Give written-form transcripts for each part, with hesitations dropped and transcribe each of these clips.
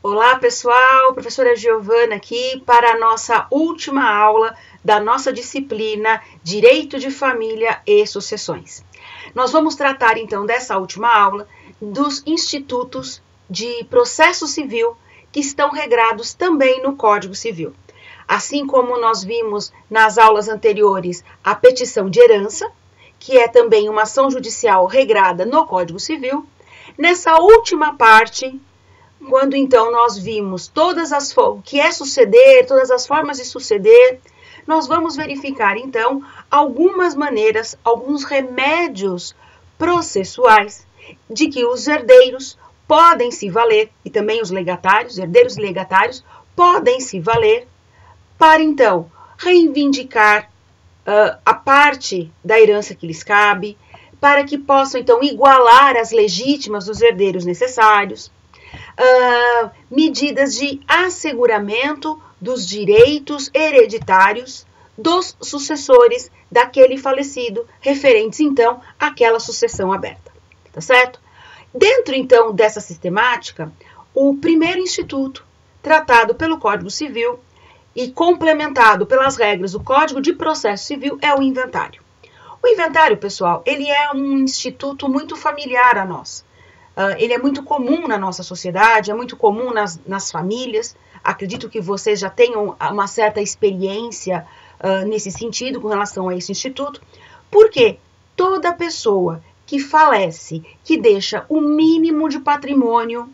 Olá pessoal, professora Giovana aqui para a nossa última aula da nossa disciplina Direito de Família e Sucessões. Nós vamos tratar então dessa última aula dos institutos de processo civil que estão regrados também no Código Civil. Assim como nós vimos nas aulas anteriores a petição de herança, que é também uma ação judicial regrada no Código Civil, nessa última parte, quando então nós vimos o que é suceder, todas as formas de suceder, nós vamos verificar então algumas maneiras, alguns remédios processuais de que os herdeiros podem se valer, e também os legatários, herdeiros e legatários, podem se valer para então reivindicar a parte da herança que lhes cabe, para que possam então igualar as legítimas dos herdeiros necessários, medidas de asseguramento dos direitos hereditários dos sucessores daquele falecido, referentes então àquela sucessão aberta, tá certo? Dentro então dessa sistemática, o primeiro instituto tratado pelo Código Civil e complementado pelas regras do Código de Processo Civil é o inventário. O inventário, pessoal, ele é um instituto muito familiar a nós. Ele é muito comum na nossa sociedade, é muito comum nas famílias. Acredito que vocês já tenham uma certa experiência nesse sentido com relação a esse instituto, porque toda pessoa que falece, que deixa o mínimo de patrimônio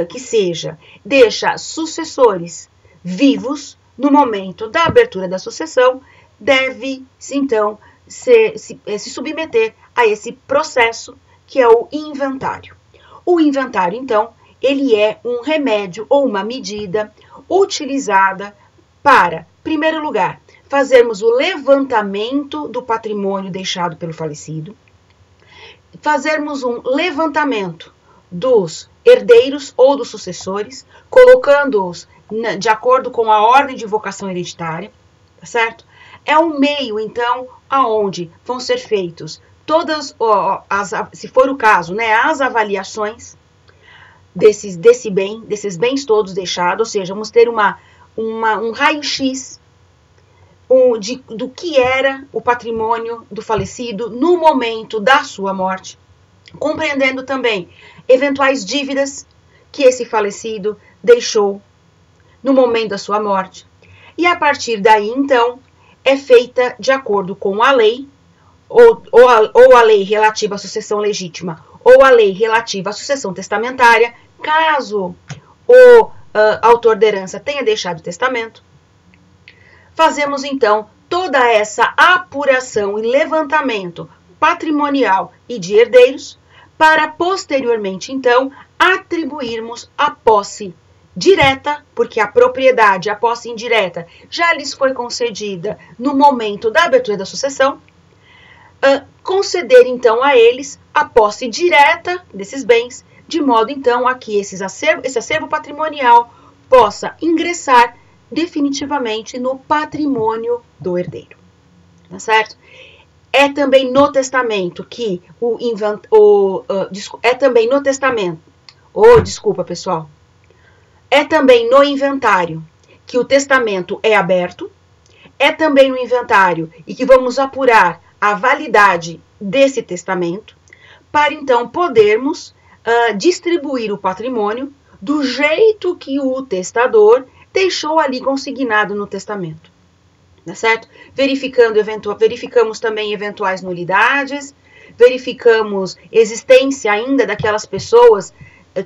que seja, deixa sucessores vivos no momento da abertura da sucessão, deve, então, se submeter a esse processo que é o inventário. O inventário, então, ele é um remédio ou uma medida utilizada para, em primeiro lugar, fazermos o levantamento do patrimônio deixado pelo falecido, fazermos um levantamento dos herdeiros ou dos sucessores, colocando-os de acordo com a ordem de vocação hereditária, tá certo? É um meio, então, aonde vão ser feitos todas, se for o caso, né, as avaliações desses bens todos deixados, ou seja, vamos ter um raio-x do que era o patrimônio do falecido no momento da sua morte, compreendendo também eventuais dívidas que esse falecido deixou no momento da sua morte. E a partir daí, então, é feita de acordo com a lei, ou a lei relativa à sucessão legítima, ou a lei relativa à sucessão testamentária, caso o autor da herança tenha deixado testamento. Fazemos, então, toda essa apuração e levantamento patrimonial e de herdeiros, para posteriormente, então, atribuirmos a posse direta, porque a propriedade, a posse indireta, já lhes foi concedida no momento da abertura da sucessão, conceder então a eles a posse direta desses bens, de modo então a que esse acervo patrimonial possa ingressar definitivamente no patrimônio do herdeiro, tá certo? É também no testamento que é também no inventário que o testamento é aberto, é também no inventário e que vamos apurar a validade desse testamento, para então podermos distribuir o patrimônio do jeito que o testador deixou ali consignado no testamento, tá certo? Verificamos também eventuais nulidades, verificamos existência ainda daquelas pessoas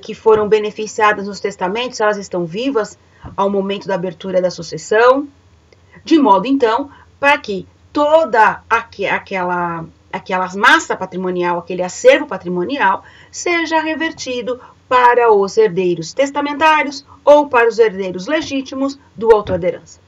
que foram beneficiadas nos testamentos, se elas estão vivas ao momento da abertura da sucessão, de modo então para que toda aquela massa patrimonial, aquele acervo patrimonial, seja revertido para os herdeiros testamentários ou para os herdeiros legítimos do autor da herança.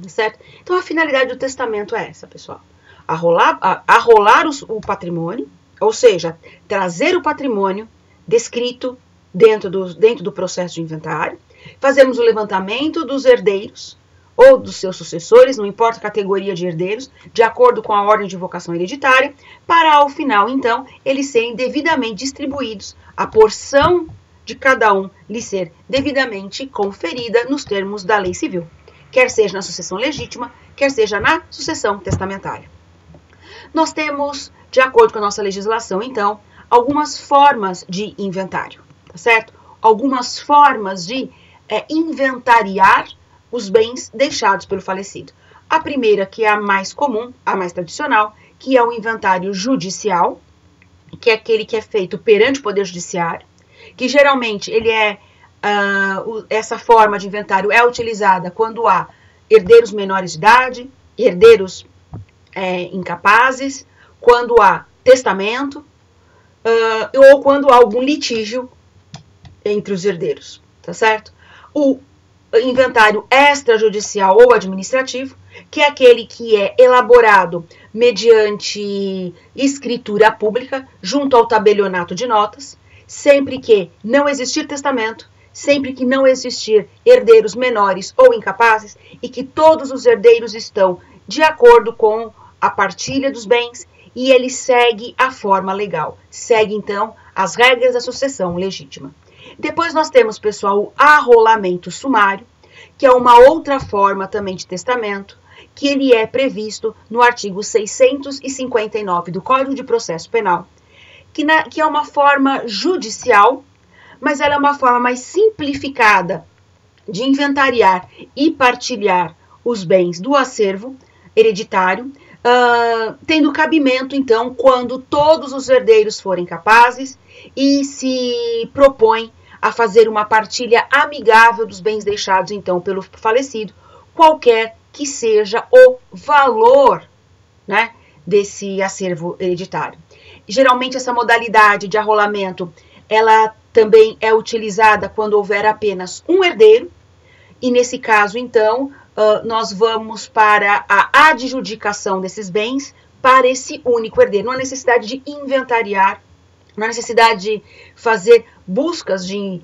Certo? Então, a finalidade do testamento é essa, pessoal. Arrolar o patrimônio, ou seja, trazer o patrimônio descrito dentro do processo de inventário, fazemos o levantamento dos herdeiros ou dos seus sucessores, não importa a categoria de herdeiros, de acordo com a ordem de vocação hereditária, para ao final, então, eles serem devidamente distribuídos a porção de cada um lhe ser devidamente conferida nos termos da lei civil, quer seja na sucessão legítima, quer seja na sucessão testamentária. Nós temos, de acordo com a nossa legislação, então, algumas formas de inventário, tá certo? Algumas formas de inventariar os bens deixados pelo falecido. A primeira, que é a mais comum, a mais tradicional, que é o inventário judicial, que é aquele que é feito perante o Poder Judiciário, que geralmente essa forma de inventário é utilizada quando há herdeiros menores de idade, herdeiros incapazes, quando há testamento, ou quando há algum litígio entre os herdeiros, tá certo? O inventário extrajudicial ou administrativo, que é aquele que é elaborado mediante escritura pública junto ao tabelionato de notas, sempre que não existir testamento, sempre que não existir herdeiros menores ou incapazes e que todos os herdeiros estão de acordo com a partilha dos bens e ele segue a forma legal, segue então as regras da sucessão legítima. Depois nós temos, pessoal, o arrolamento sumário, que é uma outra forma também de testamento, que ele é previsto no artigo 659 do Código de Processo Penal, que é uma forma judicial, mas ela é uma forma mais simplificada de inventariar e partilhar os bens do acervo hereditário, tendo cabimento, então, quando todos os herdeiros forem capazes e se propõem a fazer uma partilha amigável dos bens deixados, então, pelo falecido, qualquer que seja o valor, né, desse acervo hereditário. Geralmente, essa modalidade de arrolamento, ela também é utilizada quando houver apenas um herdeiro, e nesse caso, então, nós vamos para a adjudicação desses bens para esse único herdeiro. Não há necessidade de inventariar, não há necessidade de fazer buscas de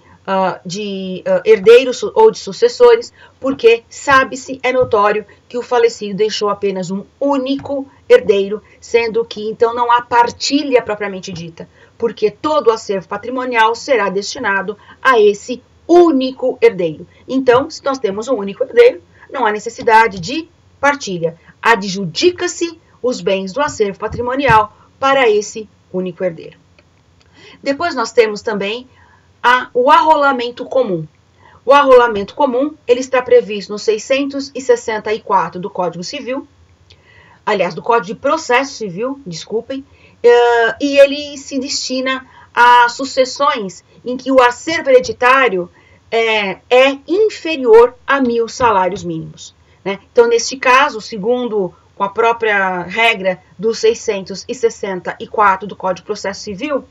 herdeiros ou de sucessores, porque sabe-se, é notório que o falecido deixou apenas um único herdeiro, sendo que então não há partilha propriamente dita, porque todo o acervo patrimonial será destinado a esse único herdeiro. Então, se nós temos um único herdeiro, não há necessidade de partilha. Adjudica-se os bens do acervo patrimonial para esse único herdeiro. Depois nós temos também o arrolamento comum. O arrolamento comum, ele está previsto no 664 do Código Civil, aliás, do Código de Processo Civil, desculpem, e ele se destina a sucessões em que o acervo hereditário é inferior a 1.000 salários mínimos, né? Então, neste caso, segundo com a própria regra do 664 do Código de Processo Civil,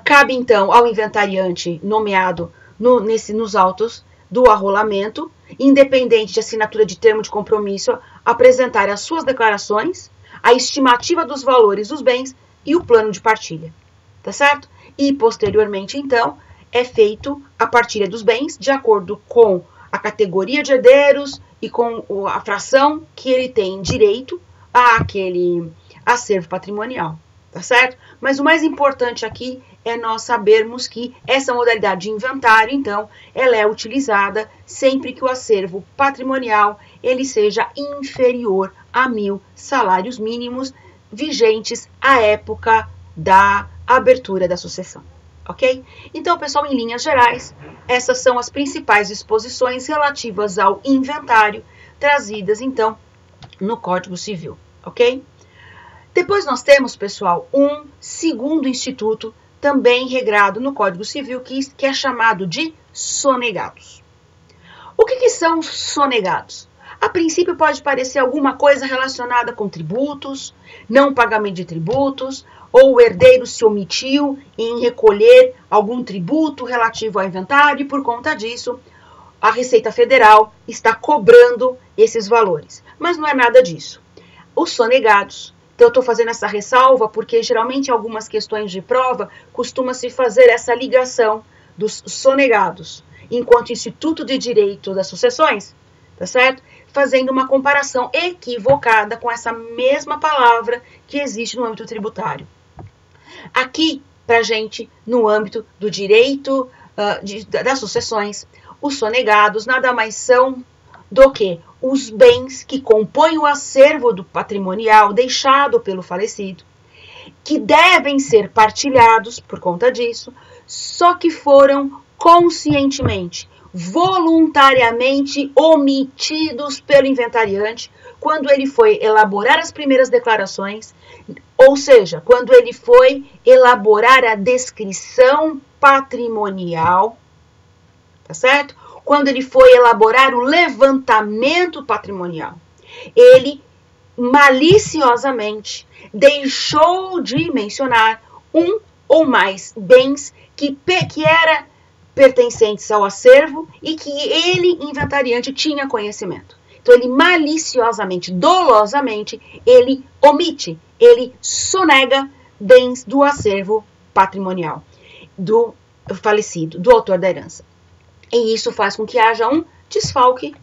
cabe então ao inventariante nomeado nos autos do arrolamento, independente de assinatura de termo de compromisso, apresentar as suas declarações, a estimativa dos valores dos bens e o plano de partilha, tá certo? E posteriormente, então, é feito a partilha dos bens de acordo com a categoria de herdeiros e com a fração que ele tem direito àquele acervo patrimonial, tá certo? Mas o mais importante aqui é nós sabermos que essa modalidade de inventário, então, ela é utilizada sempre que o acervo patrimonial ele seja inferior a 1.000 salários mínimos vigentes à época da abertura da sucessão. Ok? Então, pessoal, em linhas gerais, essas são as principais disposições relativas ao inventário trazidas, então, no Código Civil, ok? Depois nós temos, pessoal, um segundo instituto também regrado no Código Civil, que é chamado de sonegados. O que são sonegados? A princípio pode parecer alguma coisa relacionada com tributos, não pagamento de tributos, ou o herdeiro se omitiu em recolher algum tributo relativo ao inventário e, por conta disso, a Receita Federal está cobrando esses valores. Mas não é nada disso. Os sonegados, então eu estou fazendo essa ressalva porque geralmente em algumas questões de prova costuma-se fazer essa ligação dos sonegados enquanto Instituto de Direito das Sucessões, tá certo? Fazendo uma comparação equivocada com essa mesma palavra que existe no âmbito tributário. Aqui, para a gente no âmbito do direito das sucessões. Os sonegados nada mais são do que os bens que compõem o acervo do patrimonial deixado pelo falecido, que devem ser partilhados por conta disso, só que foram conscientemente, voluntariamente omitidos pelo inventariante quando ele foi elaborar as primeiras declarações, ou seja, quando ele foi elaborar a descrição patrimonial, tá certo? Quando ele foi elaborar o levantamento patrimonial. Ele maliciosamente deixou de mencionar um ou mais bens que eram pertencentes ao acervo e que ele, inventariante, tinha conhecimento. Então, ele maliciosamente, dolosamente, ele omite, ele sonega bens do acervo patrimonial do falecido, do autor da herança. E isso faz com que haja um desfalque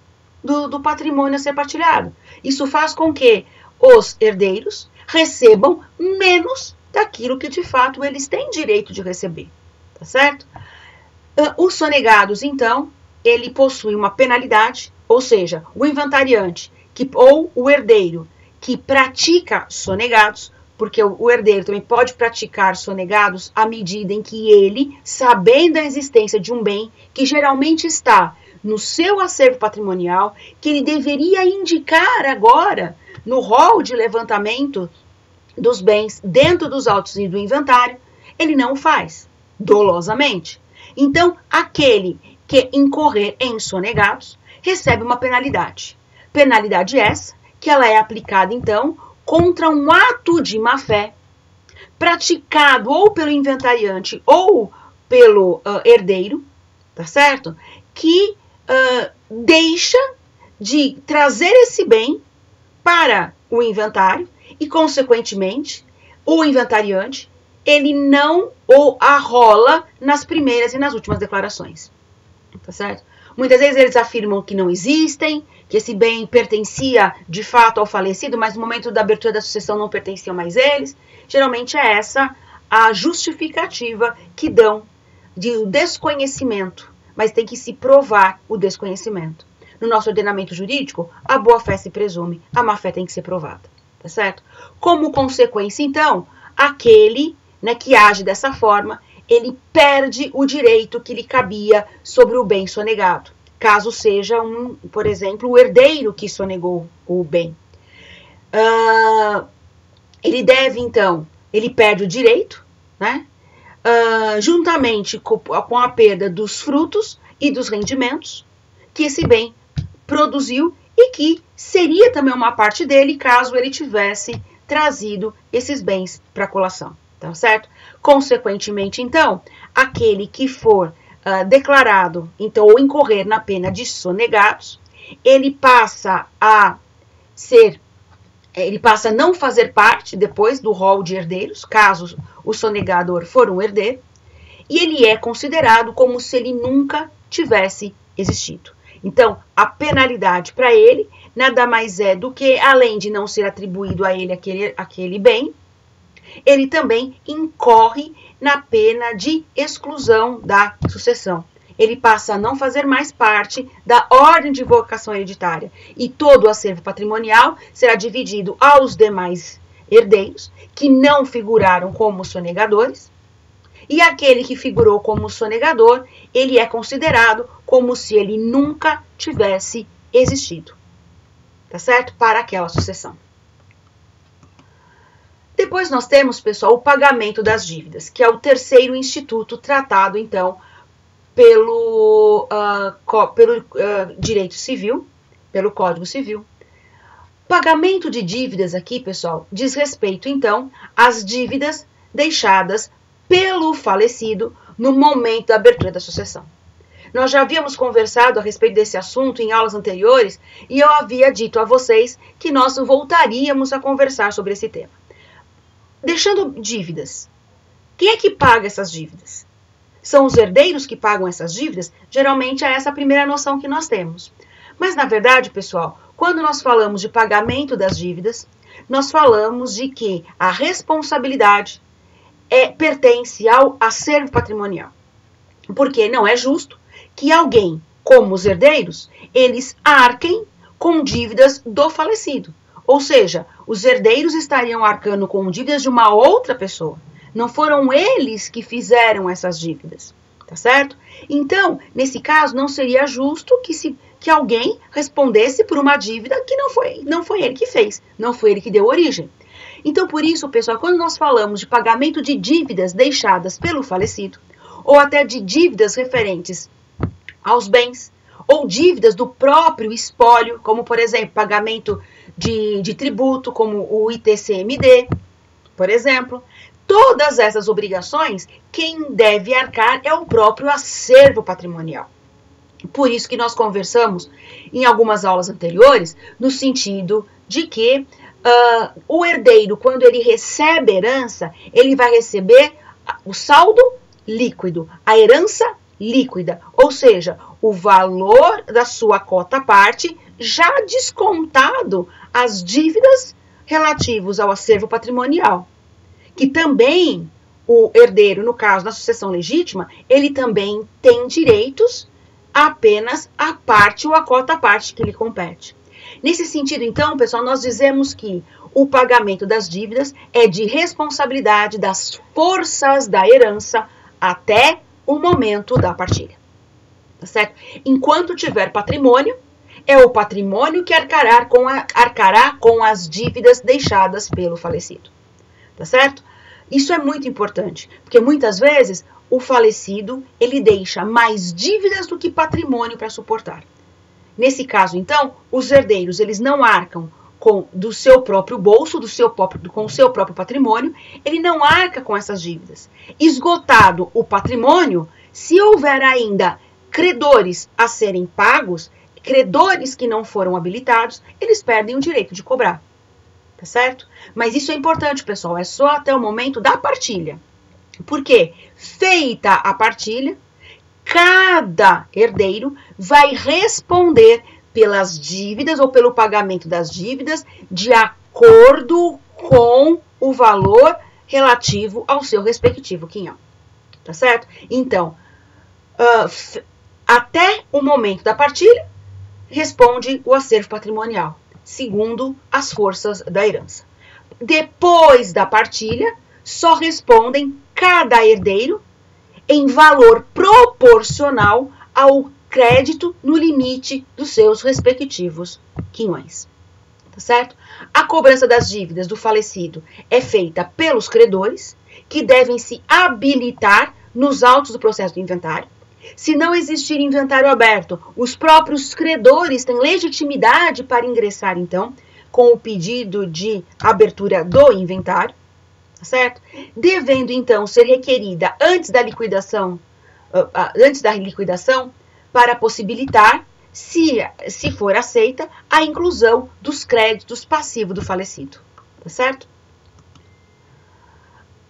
do patrimônio a ser partilhado. Isso faz com que os herdeiros recebam menos daquilo que de fato eles têm direito de receber, tá certo? Os sonegados, então, ele possui uma penalidade, ou seja, o inventariante ou o herdeiro que pratica sonegados, porque o herdeiro também pode praticar sonegados à medida em que ele, sabendo a existência de um bem que geralmente está no seu acervo patrimonial, que ele deveria indicar agora no rol de levantamento dos bens dentro dos autos e do inventário, ele não o faz, dolosamente. Então, aquele que incorrer em sonegados recebe uma penalidade. Penalidade essa que ela é aplicada, então, contra um ato de má-fé praticado ou pelo inventariante ou pelo herdeiro, tá certo? Que deixa de trazer esse bem para o inventário e, consequentemente, o inventariante, ele não o arrola nas primeiras e nas últimas declarações, tá certo? Muitas vezes eles afirmam que não existem, que esse bem pertencia de fato ao falecido, mas no momento da abertura da sucessão não pertenciam mais eles. Geralmente é essa a justificativa que dão de desconhecimento, mas tem que se provar o desconhecimento. No nosso ordenamento jurídico, a boa-fé se presume, a má-fé tem que ser provada, tá certo? Como consequência, então, aquele, né, que age dessa forma, ele perde o direito que lhe cabia sobre o bem sonegado, caso seja, por exemplo, o herdeiro que sonegou o bem. Ele deve, então, ele perde o direito, né? Juntamente com a perda dos frutos e dos rendimentos que esse bem produziu e que seria também uma parte dele caso ele tivesse trazido esses bens para a colação, tá certo? Consequentemente, então, aquele que for declarado, então, ou incorrer na pena de sonegados, ele passa a não fazer parte depois do rol de herdeiros, caso o sonegador for um herdeiro, e ele é considerado como se ele nunca tivesse existido. Então, a penalidade para ele nada mais é do que, além de não ser atribuído a ele aquele bem, ele também incorre na pena de exclusão da sucessão. Ele passa a não fazer mais parte da ordem de vocação hereditária e todo o acervo patrimonial será dividido aos demais herdeiros que não figuraram como sonegadores, e aquele que figurou como sonegador, ele é considerado como se ele nunca tivesse existido, tá certo? Para aquela sucessão. Depois nós temos, pessoal, o pagamento das dívidas, que é o terceiro instituto tratado, então, pelo direito civil, pelo Código Civil. Pagamento de dívidas aqui, pessoal, diz respeito, então, às dívidas deixadas pelo falecido no momento da abertura da sucessão. Nós já havíamos conversado a respeito desse assunto em aulas anteriores e eu havia dito a vocês que nós voltaríamos a conversar sobre esse tema. Deixando dívidas, quem é que paga essas dívidas? São os herdeiros que pagam essas dívidas? Geralmente é essa a primeira noção que nós temos. Mas, na verdade, pessoal, quando nós falamos de pagamento das dívidas, nós falamos de que a responsabilidade pertence ao acervo patrimonial. Porque não é justo que alguém, como os herdeiros, eles arquem com dívidas do falecido. Ou seja, os herdeiros estariam arcando com dívidas de uma outra pessoa. Não foram eles que fizeram essas dívidas, tá certo? Então, nesse caso, não seria justo que alguém respondesse por uma dívida que não foi ele que fez, não foi ele que deu origem. Então, por isso, pessoal, quando nós falamos de pagamento de dívidas deixadas pelo falecido, ou até de dívidas referentes aos bens, ou dívidas do próprio espólio, como, por exemplo, pagamento de tributo, como o ITCMD, por exemplo, todas essas obrigações, quem deve arcar é o próprio acervo patrimonial. Por isso que nós conversamos em algumas aulas anteriores, no sentido de que o herdeiro, quando ele recebe herança, ele vai receber o saldo líquido, a herança líquida, ou seja, o valor da sua cota parte já descontado as dívidas relativas ao acervo patrimonial. Que também o herdeiro, no caso da sucessão legítima, ele também tem direitos apenas à parte ou à cota parte que lhe compete. Nesse sentido, então, pessoal, nós dizemos que o pagamento das dívidas é de responsabilidade das forças da herança até o momento da partilha. Tá certo? Enquanto tiver patrimônio, é o patrimônio que arcará com as dívidas deixadas pelo falecido. Tá certo? Isso é muito importante, porque muitas vezes o falecido, ele deixa mais dívidas do que patrimônio para suportar. Nesse caso, então, os herdeiros, eles não arcam do seu próprio bolso, com o seu próprio patrimônio, ele não arca com essas dívidas. Esgotado o patrimônio, se houver ainda credores a serem pagos, credores que não foram habilitados, eles perdem o direito de cobrar. Tá certo? Mas isso é importante, pessoal, é só até o momento da partilha. Porque, feita a partilha, cada herdeiro vai responder pelas dívidas ou pelo pagamento das dívidas de acordo com o valor relativo ao seu respectivo quinhão. Tá certo? Então, até o momento da partilha, responde o acervo patrimonial, segundo as forças da herança. Depois da partilha, só respondem cada herdeiro em valor proporcional ao crédito no limite dos seus respectivos quinhões. Tá certo? A cobrança das dívidas do falecido é feita pelos credores, que devem se habilitar nos autos do processo do inventário. Se não existir inventário aberto, os próprios credores têm legitimidade para ingressar, então, com o pedido de abertura do inventário, tá certo? Devendo, então, ser requerida antes da liquidação, para possibilitar, se for aceita, a inclusão dos créditos passivos do falecido, tá certo?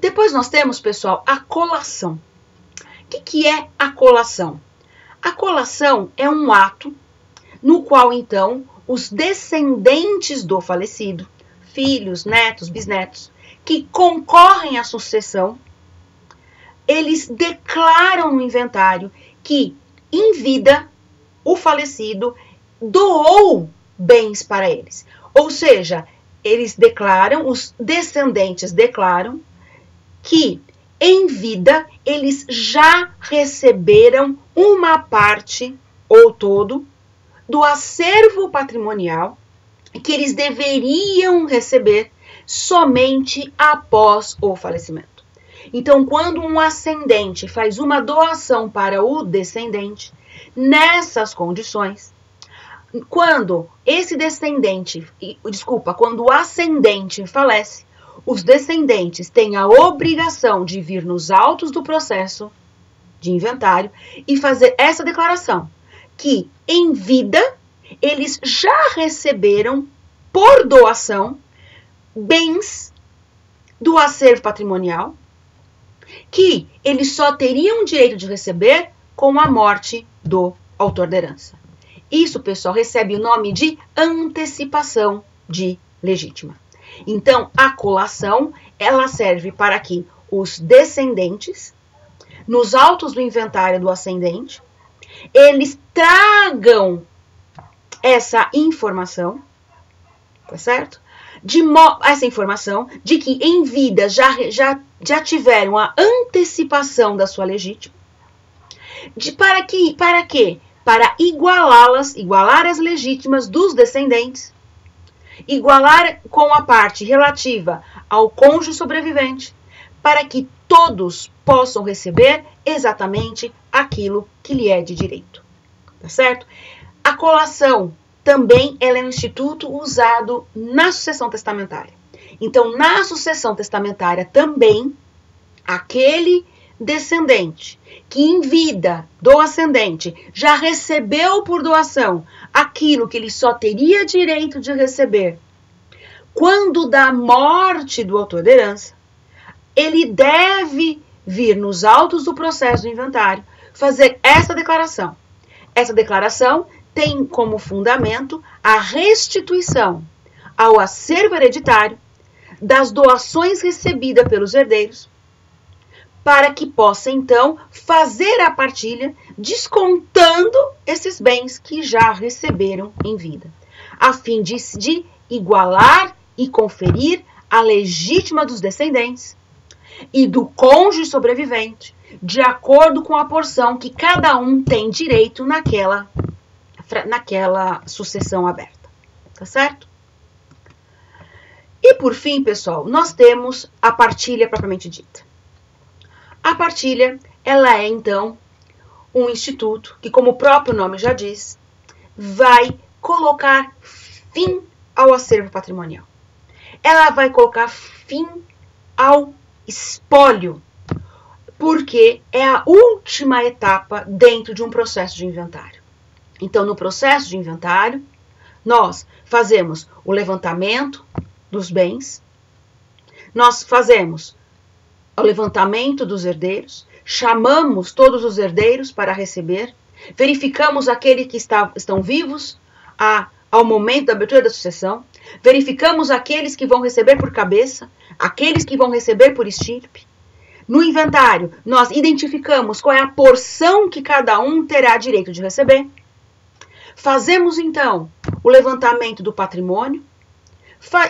Depois nós temos, pessoal, a colação. O que é a colação? A colação é um ato no qual, então, os descendentes do falecido, filhos, netos, bisnetos, que concorrem à sucessão, eles declaram no inventário que, em vida, o falecido doou bens para eles. Ou seja, os descendentes declaram que, em vida, eles já receberam uma parte, ou todo, do acervo patrimonial que eles deveriam receber somente após o falecimento. Então, quando um ascendente faz uma doação para o descendente, nessas condições, quando o ascendente falece, os descendentes têm a obrigação de vir nos autos do processo de inventário e fazer essa declaração, que em vida eles já receberam por doação bens do acervo patrimonial que eles só teriam direito de receber com a morte do autor da herança. Isso, pessoal, recebe o nome de antecipação de legítima. Então, a colação, ela serve para que os descendentes, nos autos do inventário do ascendente, eles tragam essa informação, tá certo? Essa informação de que em vida já tiveram a antecipação da sua legítima. Para quê? Para igualar as legítimas dos descendentes, igualar com a parte relativa ao cônjuge sobrevivente, para que todos possam receber exatamente aquilo que lhe é de direito. Tá certo? A colação também ela é um instituto usado na sucessão testamentária. Então, na sucessão testamentária também, aquele descendente que em vida do ascendente já recebeu por doação aquilo que ele só teria direito de receber quando da morte do autor da herança, ele deve vir nos autos do processo do inventário fazer essa declaração. Essa declaração tem como fundamento a restituição ao acervo hereditário das doações recebidas pelos herdeiros, para que possa, então, fazer a partilha descontando esses bens que já receberam em vida, a fim de igualar e conferir a legítima dos descendentes e do cônjuge sobrevivente, de acordo com a porção que cada um tem direito naquela sucessão aberta. Tá certo? E por fim, pessoal, nós temos a partilha propriamente dita. A partilha, ela é então um instituto que, como o próprio nome já diz, vai colocar fim ao acervo patrimonial. Ela vai colocar fim ao espólio, porque é a última etapa dentro de um processo de inventário. Então, no processo de inventário, nós fazemos o levantamento dos bens, nós fazemos o levantamento dos herdeiros, chamamos todos os herdeiros para receber, verificamos aqueles que estão vivos ao momento da abertura da sucessão, verificamos aqueles que vão receber por cabeça, aqueles que vão receber por estirpe. No inventário, nós identificamos qual é a porção que cada um terá direito de receber. Fazemos, então, o levantamento do patrimônio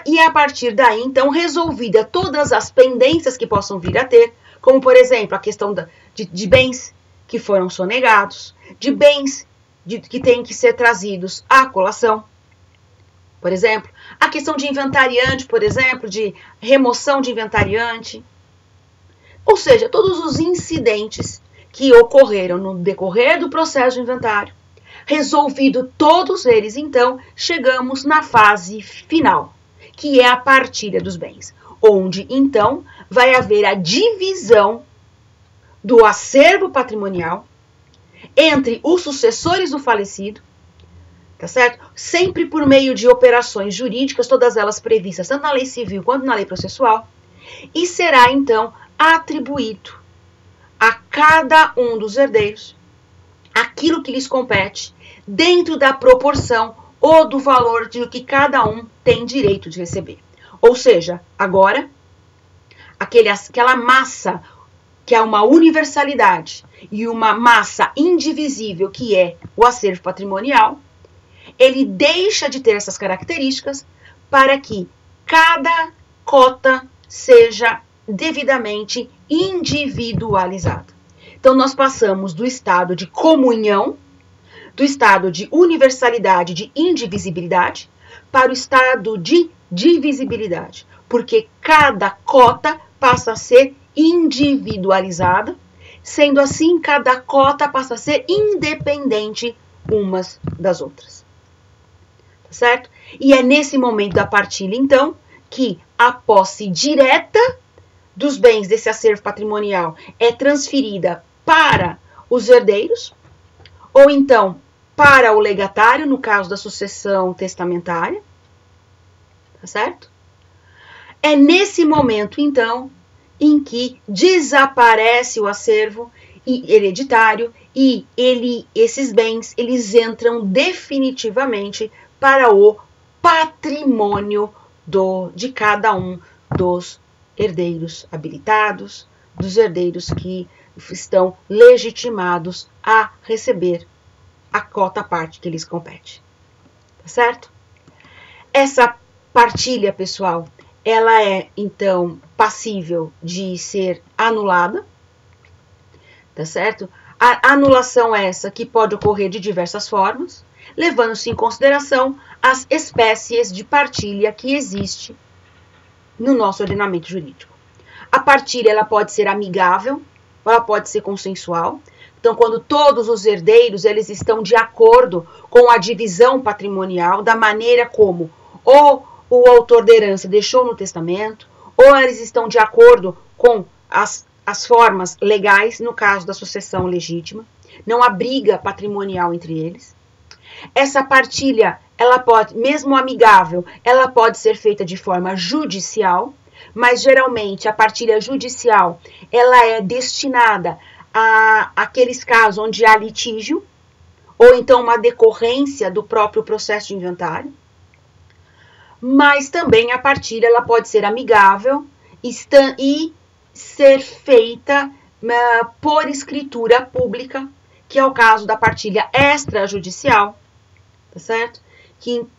e, a partir daí, então, resolvida todas as pendências que possam vir a ter, como, por exemplo, a questão de bens que foram sonegados, de bens que têm que ser trazidos à colação, por exemplo, a questão de inventariante, por exemplo, de remoção de inventariante, ou seja, todos os incidentes que ocorreram no decorrer do processo de inventário. Resolvido todos eles, então, chegamos na fase final, que é a partilha dos bens, onde, então, vai haver a divisão do acervo patrimonial entre os sucessores do falecido, tá certo? Sempre por meio de operações jurídicas, todas elas previstas tanto na lei civil quanto na lei processual, e será, então, atribuído a cada um dos herdeiros aquilo que lhes compete dentro da proporção ou do valor de que cada um tem direito de receber. Ou seja, agora, aquela massa que é uma universalidade e uma massa indivisível que é o acervo patrimonial, ele deixa de ter essas características para que cada cota seja devidamente individualizada. Então, nós passamos do estado de comunhão, do estado de universalidade, de indivisibilidade, para o estado de divisibilidade, porque cada cota passa a ser individualizada, sendo assim, cada cota passa a ser independente umas das outras. Tá certo? E é nesse momento da partilha, então, que a posse direta dos bens desse acervo patrimonial é transferida para os herdeiros, ou então para o legatário, no caso da sucessão testamentária, tá certo? É nesse momento, então, em que desaparece o acervo hereditário e esses bens eles entram definitivamente para o patrimônio de cada um dos herdeiros habilitados, dos herdeiros que estão legitimados a receber a cota parte que lhes compete. Tá certo? Essa partilha, pessoal, ela é, então, passível de ser anulada, tá certo? A anulação essa que pode ocorrer de diversas formas, levando-se em consideração as espécies de partilha que existe no nosso ordenamento jurídico. A partilha ela pode ser amigável, ou ela pode ser consensual. Então, quando todos os herdeiros eles estão de acordo com a divisão patrimonial, da maneira como ou o autor da herança deixou no testamento, ou eles estão de acordo com as formas legais, no caso da sucessão legítima, não há briga patrimonial entre eles. Essa partilha, ela pode, mesmo amigável, ela pode ser feita de forma judicial, mas geralmente a partilha judicial, ela é destinada a aqueles casos onde há litígio, ou então uma decorrência do próprio processo de inventário. Mas também a partilha ela pode ser amigável e ser feita por escritura pública, que é o caso da partilha extrajudicial, tá certo?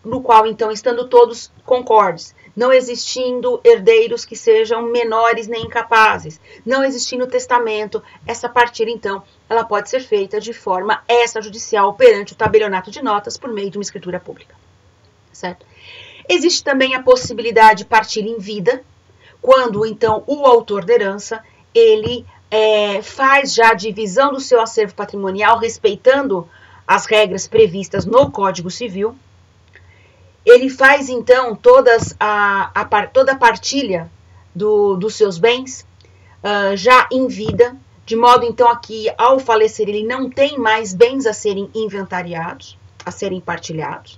No qual, então, estando todos concordes, não existindo herdeiros que sejam menores nem incapazes, não existindo testamento, essa partilha, então, ela pode ser feita de forma extrajudicial perante o tabelionato de notas por meio de uma escritura pública, certo? Existe também a possibilidade de partilha em vida, quando, então, o autor da herança, ele faz já a divisão do seu acervo patrimonial, respeitando as regras previstas no Código Civil. Ele faz, então, toda a partilha dos seus bens já em vida, de modo, então, a que, ao falecer, ele não tem mais bens a serem inventariados, a serem partilhados,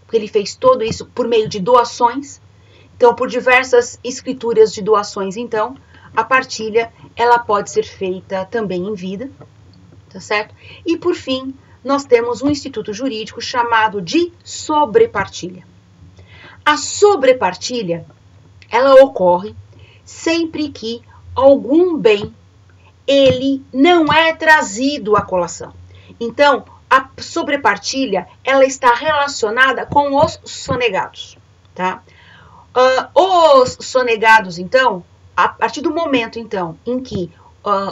porque ele fez tudo isso por meio de doações. Então, por diversas escrituras de doações, então, a partilha, ela pode ser feita também em vida, tá certo? E, por fim, nós temos um instituto jurídico chamado de sobrepartilha. A sobrepartilha, ela ocorre sempre que algum bem, ele não é trazido à colação. Então, a sobrepartilha, ela está relacionada com os sonegados, tá? Os sonegados, então, a partir do momento, então, em que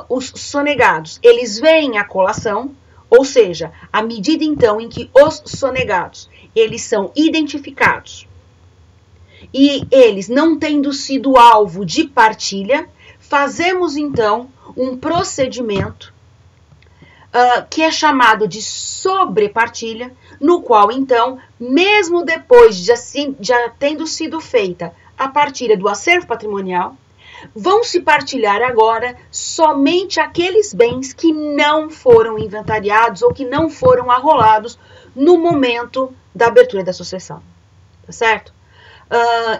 os sonegados, eles vêm à colação, ou seja, à medida, então, em que os sonegados, eles são identificados e eles não tendo sido alvo de partilha, fazemos, então, um procedimento que é chamado de sobrepartilha, no qual, então, mesmo depois de já tendo sido feita a partilha do acervo patrimonial, vão se partilhar agora somente aqueles bens que não foram inventariados ou que não foram arrolados no momento da abertura da sucessão, tá certo?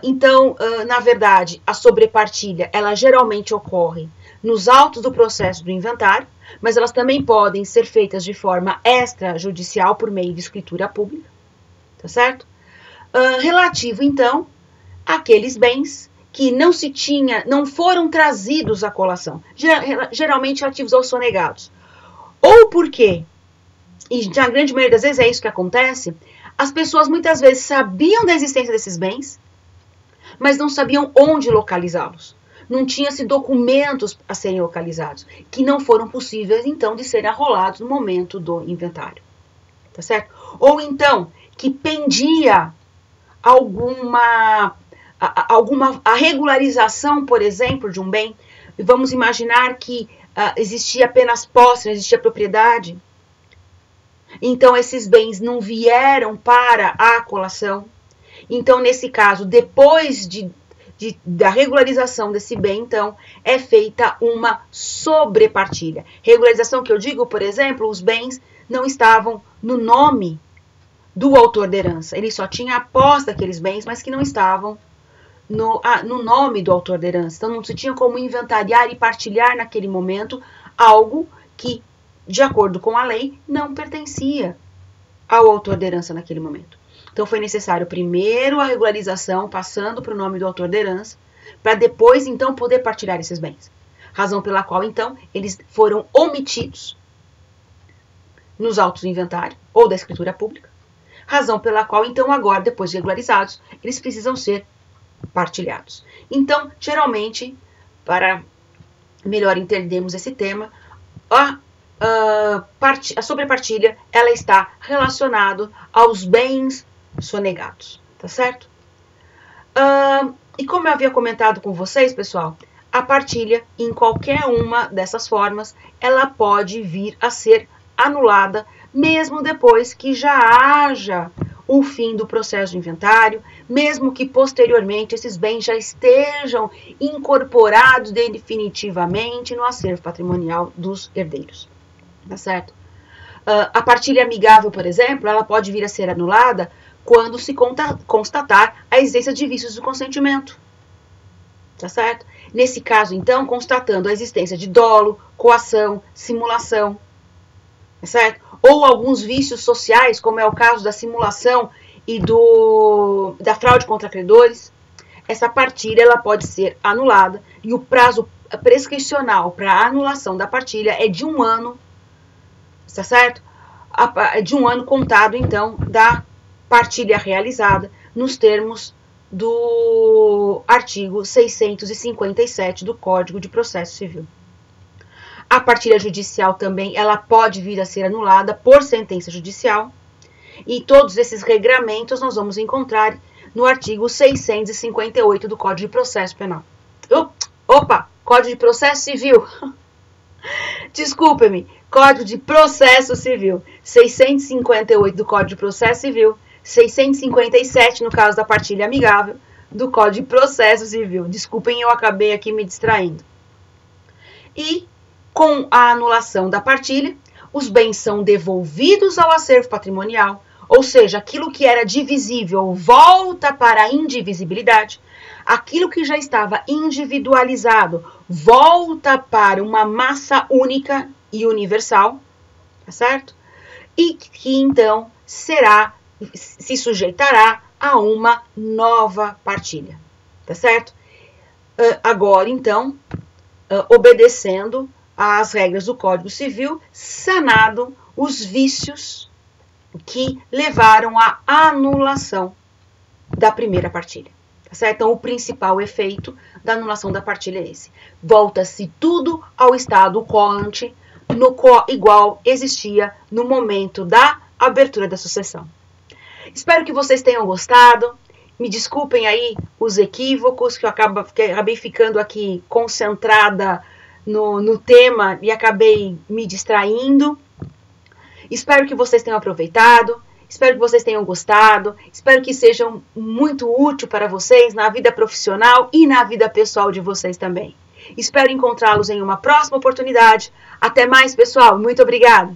Então, na verdade, a sobrepartilha, ela geralmente ocorre nos autos do processo do inventário, mas elas também podem ser feitas de forma extrajudicial por meio de escritura pública, tá certo? Relativo, então, àqueles bens que não foram trazidos à colação, geralmente relativos aos sonegados. Ou porque, e na grande maioria das vezes é isso que acontece, as pessoas muitas vezes sabiam da existência desses bens, mas não sabiam onde localizá-los. Não tinha-se documentos a serem localizados, que não foram possíveis, então, de serem arrolados no momento do inventário. Tá certo? Ou então, que pendia a regularização, por exemplo, de um bem. Vamos imaginar que existia apenas posse, não existia propriedade. Então, esses bens não vieram para a colação. Então, nesse caso, depois da regularização desse bem, então, é feita uma sobrepartilha. Regularização que eu digo, por exemplo, os bens não estavam no nome do autor da herança. Ele só tinha a posse daqueles bens, mas que não estavam no nome do autor da herança. Então, não se tinha como inventariar e partilhar naquele momento algo que, de acordo com a lei, não pertencia ao autor da herança naquele momento. Então, foi necessário primeiro a regularização, passando para o nome do autor da herança, para depois, então, poder partilhar esses bens. Razão pela qual, então, eles foram omitidos nos autos do inventário ou da escritura pública. Razão pela qual, então, agora, depois de regularizados, eles precisam ser partilhados. Então, geralmente, para melhor entendermos esse tema, a sobrepartilha, ela está relacionada aos bens sonegados, tá certo? E como eu havia comentado com vocês, pessoal, a partilha, em qualquer uma dessas formas, ela pode vir a ser anulada, mesmo depois que já haja o fim do processo de inventário, mesmo que posteriormente esses bens já estejam incorporados definitivamente no acervo patrimonial dos herdeiros. Tá certo? A partilha amigável, por exemplo, ela pode vir a ser anulada quando se constatar a existência de vícios do consentimento. Tá certo? Nesse caso, então, constatando a existência de dolo, coação, simulação. Tá certo? Ou alguns vícios sociais, como é o caso da simulação e da fraude contra credores, essa partilha ela pode ser anulada e o prazo prescricional para a anulação da partilha é de 1 ano, tá certo? De 1 ano contado, então, da partilha realizada nos termos do artigo 657 do Código de Processo Civil. A partilha judicial também, ela pode vir a ser anulada por sentença judicial. E todos esses regramentos nós vamos encontrar no artigo 658 do Código de Processo Penal. Código de Processo Civil. Desculpe-me, Código de Processo Civil. 658 do Código de Processo Civil. 657, no caso da partilha amigável, do Código de Processo Civil. Desculpem, eu acabei aqui me distraindo. E com a anulação da partilha, os bens são devolvidos ao acervo patrimonial, ou seja, aquilo que era divisível volta para a indivisibilidade, aquilo que já estava individualizado volta para uma massa única e universal, tá certo? E que então se sujeitará a uma nova partilha, tá certo? Agora, então, obedecendo às regras do Código Civil, sanado os vícios que levaram à anulação da primeira partilha. Tá certo? Então, o principal efeito da anulação da partilha é esse. Volta-se tudo ao estado quo-ante, igual existia no momento da abertura da sucessão. Espero que vocês tenham gostado. Me desculpem aí os equívocos, que eu acabei ficando aqui concentrada no tema e acabei me distraindo. Espero que vocês tenham aproveitado, espero que vocês tenham gostado, espero que sejam muito úteis para vocês na vida profissional e na vida pessoal de vocês também. Espero encontrá-los em uma próxima oportunidade. Até mais, pessoal. Muito obrigada.